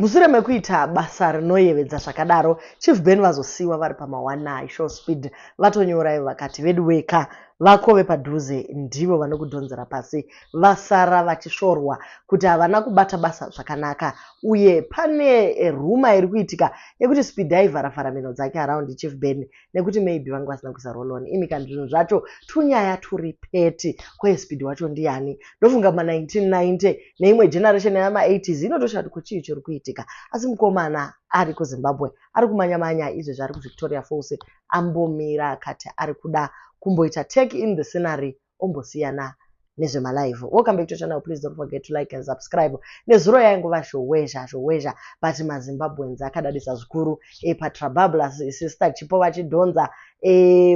Mushure mekuita basa rinoyevedza zvakadaro, Chief Ben vazosiyiwa vari pama1 Show Speed vatonyora vakati vedweka vakove padhuze ndivo vanokudhonzera pasi vasara vachishorwa kuti havana kubata basa zvakanaka uye pane ruma iri kuitika yekuti Speed aivharavhara mhino dzake around Chief Ben nekuti maybe vanga vasina kuisa roll-on. Imika zvinhu zvacho tunyaya turi peti kwe Speed wacho ndiani. Ndofunga ma1990 neimwe generation yama80s inotoshati kuchii chiri kuitika, asi mukomana ari kuZimbabwe ari kumanya-manya izvezvi ari kuVictoria Falls ambomira akati ari kuda kumboita take in the scenery ombosiyana nezvemalive. Welcome back to the channel. Please don't forget to like and subscribe. Nezuro yaingova zhowezha but maZimbabweans akadadisa zvikuru paTrababla sister chipo vachidhonza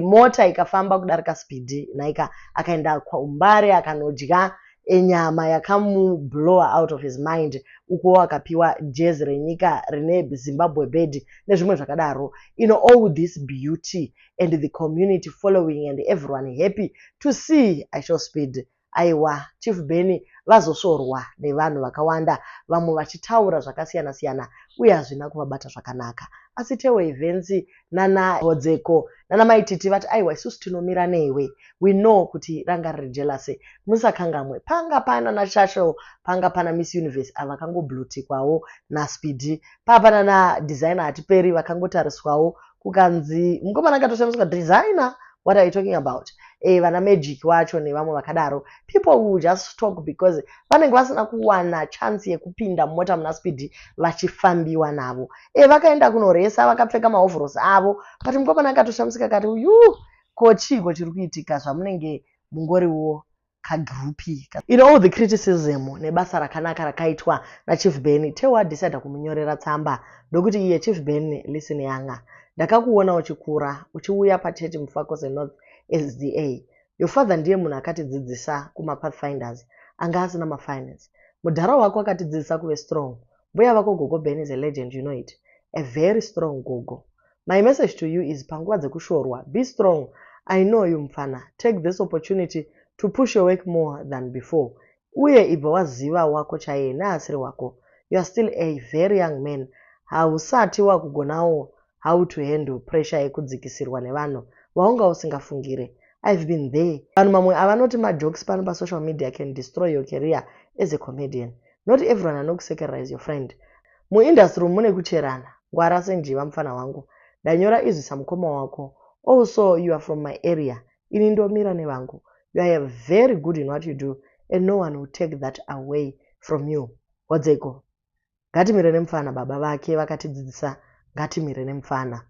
mota ikafamba kudarika Speed naika akaenda kwaUmbare akanodya enyama yakamublow out of his mind uko akapiwa jezi renyika rine Zimbabwe bed nezvimwe zvakadaro. All this beauty and the community following and everyone happy to see Show Speed. Aiwa, Chief Ben vazoshorwa nevanhu vakawanda, vamwe vachitaura zvakasiyana-siyana uye hazvina kuvabata zvakanaka. Asi Tewo Events nana Hodzeko nana Maititi vati aiwa isusu tinomira newe. We know kuti ranga riri jealous. Musakangamwe panga pana na Shasho, panga pana Miss Universe avakangoblutikwawo na Speed. Papana na designer atiperi vakangotariswawo kukanzi mukomana akatoshamisa designer. What are you talking about? Vana Magic wacho nevamwe vakadaro. People will just talk because vanenge vasina kuwana chance yekupinda mota muna Speed vachifambiwa navo. Vakaenda kunoresa vakapfeka maovhorosi avo. But mukomana akatoshamisika kati uyu kochiko chiri kuitika zvamunenge mungoriwo kagrupi. All the criticism nebasa rakanaka rakaitwa na Chief Ben, Tewo decide kumunyorera tsamba ndokuti iye Chief Ben listen yanga. Ndakakuona uchikura uchiuya pachechi Mufako North SDA. Your father ndiye munhu akatidzidzisa kuma Pathfinders anga asina mafinance. Mudhara wako akatidzidzisa kuve strong. Mbuya vako Gogo Ben is a legend, you know it. A very strong Gogo. My message to you is panguva dzekushorwa, be strong. I know you mfana. Take this opportunity to push your work more than before. Uye ibva waziva wako chaiye neasiri wako. You are still a very young man. Hausati wakugonawo how to handle pressure yekudzikisirwa nevanhu vaunga usingafungire. I've been there. Vanhu mamwe avanoti majokes pano social media can destroy your career as a comedian. Not everyone anokusekerize your friend. Muindustry mune kucherana. Ngwara senjiva mfana wangu. Ndanyora izvi samukoma wako. Also, you are from my area. Ini ndomira nevangu. You are very good in what you do and no one will take that away from you. Hodzeko. Ngatimire nemfana baba vake vakatidzidzisa. Ngatimire nemfana.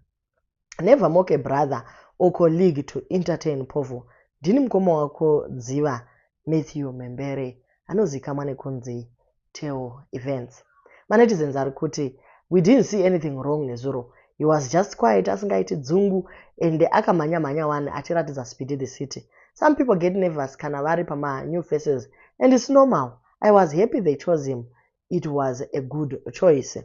Never mock a brother or colleague to entertain povo. Ndini mukoma wako Dziva Matthew Membere anozikamwa nekunzi Tewo Events. Manetizens ari kuti we didn't see anything wrong nezuro. He was just quiet asingaiti dzungu and akamanya-manya one achiratidza Speed the city. Some people get nervous kana vari pama new faces and it's normal. I was happy they chose him. It was a good choice.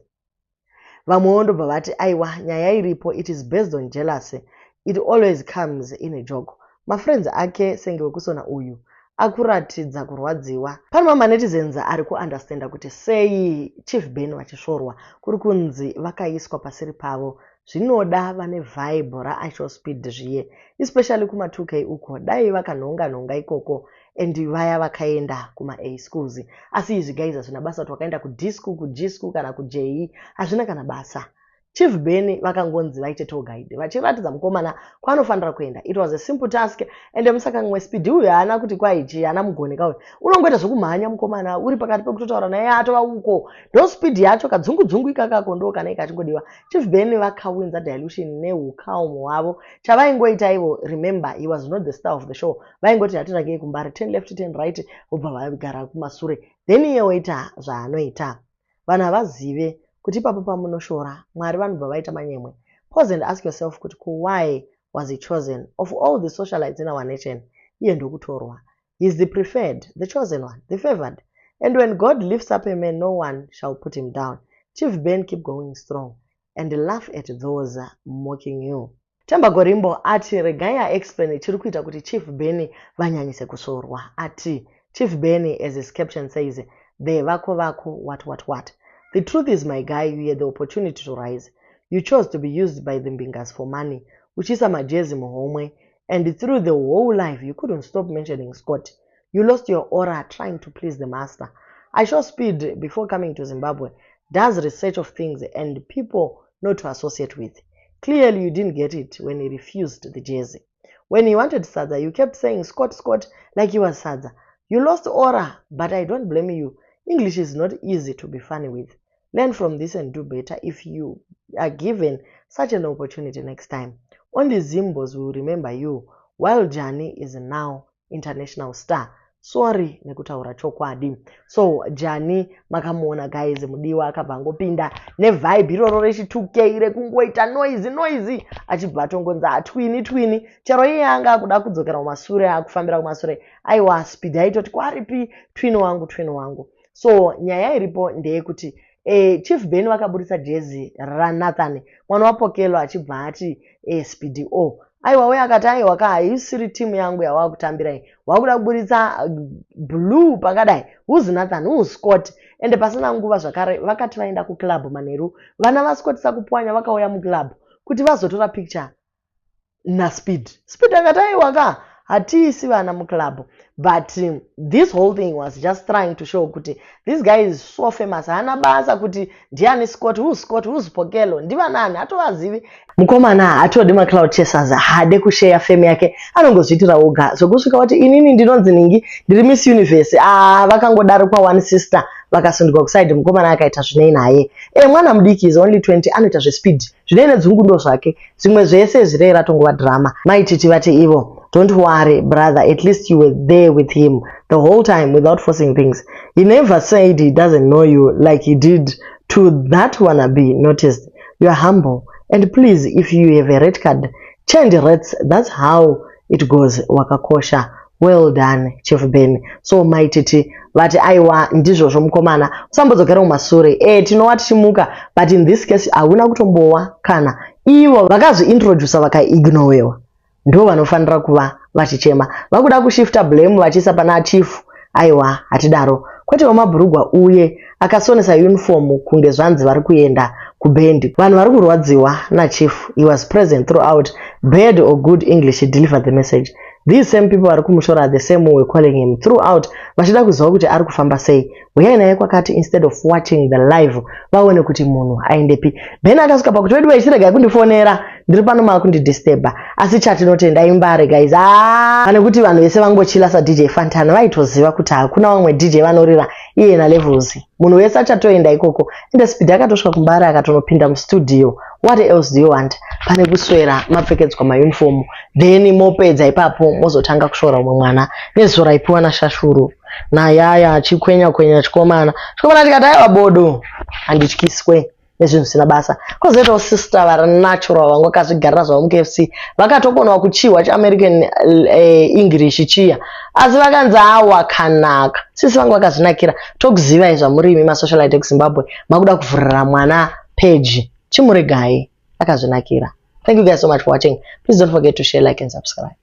Vamwondo bavati aiwa nyaya iripo, it is based on jealousy. It always comes in a joke. My friends ake senge wekusona uyu akuratidza kurwadziwa. Pane mamanetizens ari kuunderstanda kuti sei Chief Ben vachishorwa kuri kunzi vakaiswa pasiri pavo. Zvinoda vane vibe raShow Speed zviye, especially kuma 2K uko dai vakanhonga ikoko and vaya vakaenda kuma A schools. Asi izvi guys hazvina basa kuti vakaenda kuG school kana kuJE, hazvina kana basa. Chief Ben vakangonzi vaite tour guide vachiratidza mukomana kwaanofanira kuenda. It was a simple task and musakamwe Speed uyu haana kuti kwaichi haana mugoneka uyu unongoita zvokumhanya mukomana uri pakati pekutotaura naye atova uko ndo Speed yacho kadzungu ikakako ndo kana ikachingodiwa. Chief Ben vakawinza dilution neukamu hwavo. Chavaingoita ivo, remember he was not the star of the show. Vaingoti hatiragei kumbari 10 left 10 right vobva vagara kumasure then iye oita zvaanoita. Vanhu havazive kuti ipapo pamunoshora Mwari vanobva vaita manyemwe. Pause and ask yourself kuti why was he chosen? Of all the socialites in our nation, iye ndokutorwa. He is the preferred, the chosen one, the favored. And when God lifts up a man, no one shall put him down. Chief Ben, keep going strong and laugh at those mocking you. Temba Gorimbo ati regaya explain chiri kuita kuti Chief Ben vanyanyise kushorwa. Ati Chief Ben, as his caption says, the vako what. The truth is, my guy, you had the opportunity to rise. You chose to be used by the Mbingas for money, which is a majezi muhomwe, and through the whole life, you couldn't stop mentioning Scott. You lost your aura trying to please the master. I saw Speed, before coming to Zimbabwe, does research of things and people not to associate with. Clearly, you didn't get it when he refused the jersey. When he wanted Sadza, you kept saying Scott, Scott, like he was Sadza. You lost aura, but I don't blame you. English is not easy to be funny with. Learn from this and do better if you are given such an opportunity next time. Only Zimbos will remember you, while Jani is now international star. Sorry nekutaura chokwadi. So Jani makamuona guys mudiwa akabva angopinda nevibe iroro rechi2K rekungoita noisy achibva atongonza twini chero iye anga akuda kudzokera kumashure akufambira kumashure aiwa Speed aitoti kwaripi twini wangu. So nyaya iripo ndeyekuti Chief Ben vakaburitsa jezi raNathan mwana wapokelo achibva ati Speed aiwa we akati aiwa haisiri timu yangu yawakutambirai wakuda kuburitsa blue pakadai who's Nathan who's Scott ende pasina nguva zvakare vakati vaenda kuclub Manheru vana vaScott sakupwanya vakauya muclub kuti vazotora picture naSpeed akati aiwa hatiisi vana muclub. But this whole thing was just trying to show kuti this guy is so famous. Hana basa kuti ndiani Scott, who's Pokelo, ndiva nani, hatovazivi. Mukomana hatodi macloud chasers hade kushare fame yake anongozviitira oga. So kusvika kuti inini ndinonzi ningi ndiri Miss Universe. Vakangodaro kwa one sister vakasundwa kuside mukomana akaita zvinei naye. Mwana mudiki is only 20 anoita zveSpeed. Zvinei nedzungu ndo zvake. Zvimwe zvese zvirei ratongova drama. Maititi vati ivo. Don't worry, brother. At least you were there with him the whole time without forcing things. He never said he doesn't know you like he did to that wannabe. Noticed. You are humble. And please, if you have a red card, change reds. That's how it goes. Wakakosha. Well done, Chief Ben. So maititi vati aiwa ndizvo mukomana usambodzokera kumashure tinowati chimuka, but in this case hauna kutombowa kana ivo vakazviintroduce vakaiignorewa ndo vanofanira kuva vachichema vakuda kushifta blame vachiisa pana chief. Aiwa hatidaro kwete wamabhurugwa uye akasonesa uniform kunge zvanzi vari kuenda kubendi. Vanhu vari kurwadziwa nachief. He was present throughout. Bad or good English, he delivered the message. These same people vari kumushora the same way calling him throughout vachida kuziva kuti ari kufamba sei. Uyai naye kwakati instead of watching the live vaone kuti munhu aendepi. Ben akasvika pakuti wedu ichiregai kundifonera ndiri pano makundidisturba asi chatinotenda imbare guys. Pane kuti vanhu vese vangochila saDJ Fantana vaitoziva kuti hakuna vamwe DJ vanorira iye naLevels. Munhu wese achatoenda ikoko ende Speed akatosvika kumbare akatonopinda mustudio. What else do you want? Pane kuswera mapfekedzwa mauniform then mopedza ipapo mozotanga kushora umwe mwana nezuva raipiwa naShashuru nayaya achikwenya chikomana tikati aiwa bodo handityiswe nezvinhu zvisina basa. Kozoitawo sister vari natural vanga vakazvigarira zvavo muKFC vakatokonawo kuchiwa chaAmerican English chiya asi vakanzi awakanaka. Sisi vanga vakazvinakira tokuziva zvamurimi masocialite kuZimbabwe makuda kuvhurira mwana page chimuregai akazvinakira. Thank you guys so much for watching. Please don't forget to share, like and subscribe.